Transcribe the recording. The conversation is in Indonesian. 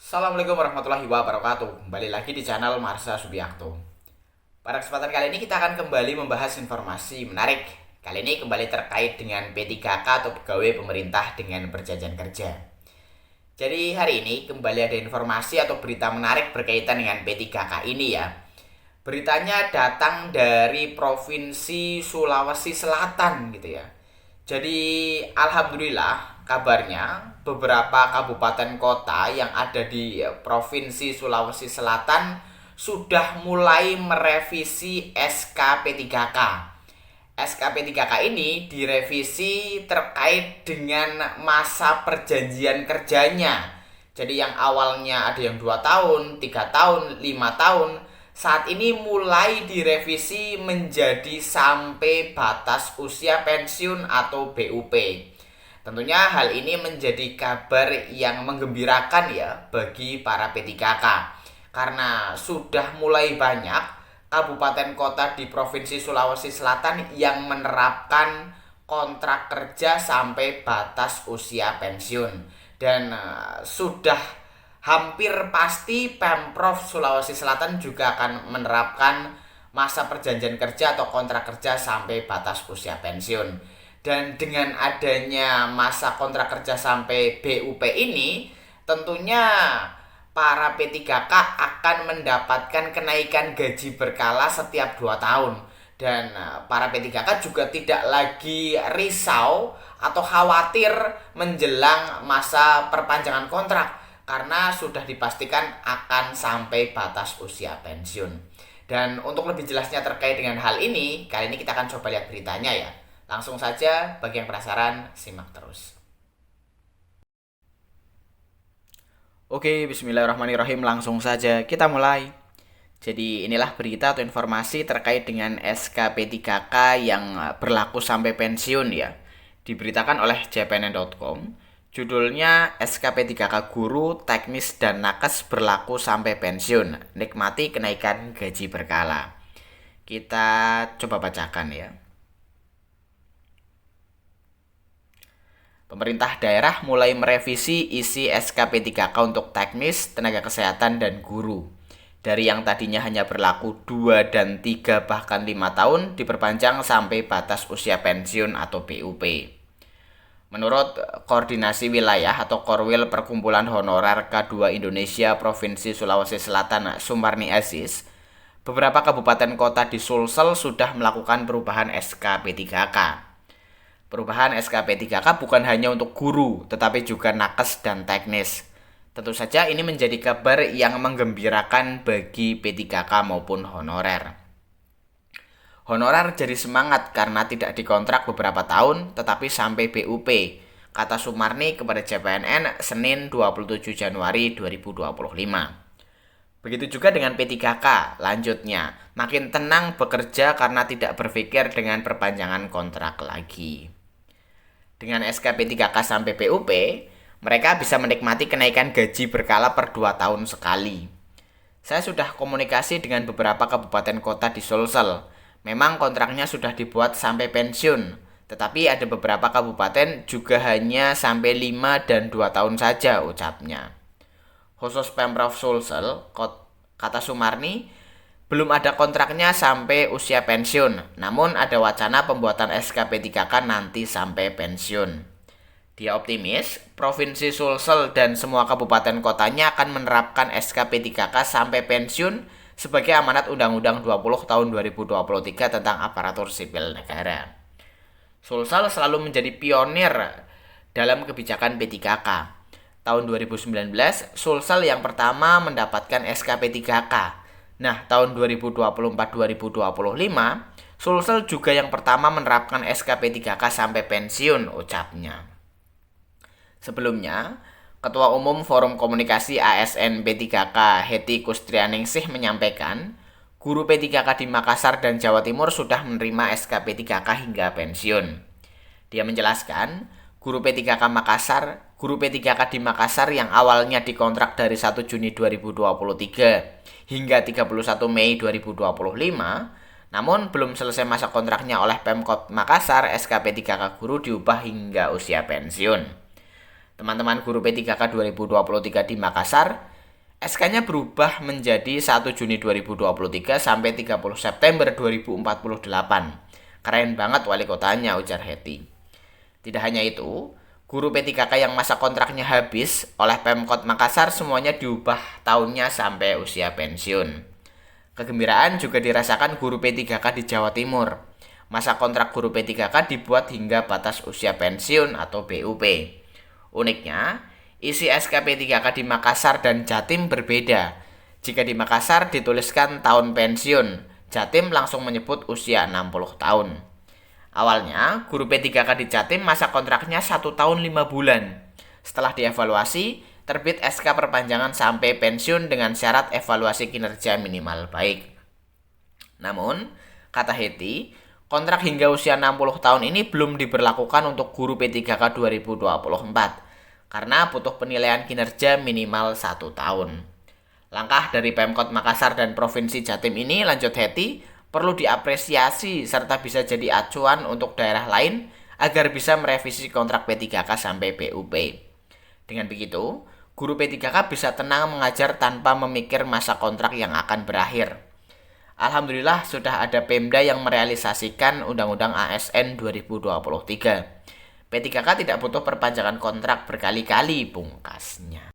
Assalamualaikum warahmatullahi wabarakatuh. Kembali lagi di channel Marsha Subiakto. Pada kesempatan kali ini kita akan kembali membahas informasi menarik. Kali ini kembali terkait dengan P3K atau pegawai pemerintah dengan perjanjian kerja. Jadi hari ini kembali ada informasi atau berita menarik berkaitan dengan P3K ini ya. Beritanya datang dari Provinsi Sulawesi Selatan gitu ya. Jadi alhamdulillah kabarnya beberapa kabupaten kota yang ada di Provinsi Sulawesi Selatan sudah mulai merevisi SK P3K. SK P3K ini direvisi terkait dengan masa perjanjian kerjanya. Jadi yang awalnya ada yang 2 tahun, 3 tahun, 5 tahun, saat ini mulai direvisi menjadi sampai batas usia pensiun atau BUP. Tentunya hal ini menjadi kabar yang menggembirakan ya bagi para P3K. Karena sudah mulai banyak kabupaten kota di Provinsi Sulawesi Selatan yang menerapkan kontrak kerja sampai batas usia pensiun. Dan sudah hampir pasti Pemprov Sulawesi Selatan juga akan menerapkan masa perjanjian kerja atau kontrak kerja sampai batas usia pensiun. Dan dengan adanya masa kontrak kerja sampai BUP ini, tentunya para P3K akan mendapatkan kenaikan gaji berkala setiap 2 tahun. Dan para P3K juga tidak lagi risau atau khawatir menjelang masa perpanjangan kontrak karena sudah dipastikan akan sampai batas usia pensiun. Dan untuk lebih jelasnya terkait dengan hal ini, kali ini kita akan coba lihat beritanya ya. Langsung saja, bagi yang penasaran, simak terus. Oke, bismillahirrahmanirrahim, langsung saja kita mulai. Jadi inilah berita atau informasi terkait dengan SK P3K yang berlaku sampai pensiun ya. Diberitakan oleh cpn.com. Judulnya SK P3K Guru, Teknis, dan Nakes berlaku sampai pensiun. Nikmati kenaikan gaji berkala. Kita coba bacakan ya. Pemerintah daerah mulai merevisi isi SK P3K untuk teknis, tenaga kesehatan, dan guru. Dari yang tadinya hanya berlaku 2 dan 3 bahkan 5 tahun diperpanjang sampai batas usia pensiun atau BUP. Menurut Koordinasi Wilayah atau Korwil Perkumpulan Honorer K2 Indonesia Provinsi Sulawesi Selatan Sumarni Aziz, beberapa kabupaten kota di Sulsel sudah melakukan perubahan SK P3K. Perubahan SK P3K bukan hanya untuk guru, tetapi juga nakes dan teknis. Tentu saja ini menjadi kabar yang menggembirakan bagi P3K maupun honorer. Honorer jadi semangat karena tidak dikontrak beberapa tahun, tetapi sampai BUP, kata Sumarni kepada CPNN Senin 27 Januari 2025. Begitu juga dengan P3K, lanjutnya, makin tenang bekerja karena tidak berpikir dengan perpanjangan kontrak lagi. Dengan SK P3K sampai BUP, mereka bisa menikmati kenaikan gaji berkala per 2 tahun sekali. Saya sudah komunikasi dengan beberapa kabupaten kota di Sulsel. Memang kontraknya sudah dibuat sampai pensiun, tetapi ada beberapa kabupaten juga hanya sampai 5 dan 2 tahun saja, ucapnya. Khusus Pemprov Sulsel, kata Sumarni, belum ada kontraknya sampai usia pensiun, namun ada wacana pembuatan SK P3K nanti sampai pensiun. Dia optimis, Provinsi Sulsel dan semua kabupaten kotanya akan menerapkan SK P3K sampai pensiun sebagai amanat Undang-Undang 20 tahun 2023 tentang aparatur sipil negara. Sulsel selalu menjadi pionir dalam kebijakan P3K. Tahun 2019, Sulsel yang pertama mendapatkan SK P3K. Nah, tahun 2024-2025, Sulsel juga yang pertama menerapkan SK P3K sampai pensiun, ucapnya. Sebelumnya, Ketua Umum Forum Komunikasi ASN P3K Hetty Kustrianingsih menyampaikan, guru P3K di Makassar dan Jawa Timur sudah menerima SK P3K hingga pensiun. Dia menjelaskan, guru P3K di Makassar yang awalnya dikontrak dari 1 Juni 2023 hingga 31 Mei 2025, namun belum selesai masa kontraknya oleh Pemkot Makassar, SK P3K guru diubah hingga usia pensiun. Teman-teman guru P3K 2023 di Makassar SK-nya berubah menjadi 1 Juni 2023 sampai 30 September 2048. Keren banget wali kotanya, ujar Hetty. Tidak hanya itu, guru P3K yang masa kontraknya habis oleh Pemkot Makassar semuanya diubah tahunnya sampai usia pensiun. Kegembiraan juga dirasakan guru P3K di Jawa Timur. Masa kontrak guru P3K dibuat hingga batas usia pensiun atau BUP. Uniknya, isi SK P3K di Makassar dan Jatim berbeda. Jika di Makassar dituliskan tahun pensiun, Jatim langsung menyebut usia 60 tahun. Awalnya, guru P3K di Jatim masa kontraknya 1 tahun 5 bulan. Setelah dievaluasi, terbit SK perpanjangan sampai pensiun dengan syarat evaluasi kinerja minimal baik. Namun, kata Hetty, kontrak hingga usia 60 tahun ini belum diberlakukan untuk guru P3K 2024 karena butuh penilaian kinerja minimal 1 tahun. Langkah dari Pemkot Makassar dan Provinsi Jatim ini, lanjut Hetty, perlu diapresiasi serta bisa jadi acuan untuk daerah lain agar bisa merevisi kontrak P3K sampai BUP. Dengan begitu, guru P3K bisa tenang mengajar tanpa memikir masa kontrak yang akan berakhir. Alhamdulillah sudah ada Pemda yang merealisasikan Undang-Undang ASN 2023. P3K tidak butuh perpanjangan kontrak berkali-kali, pungkasnya.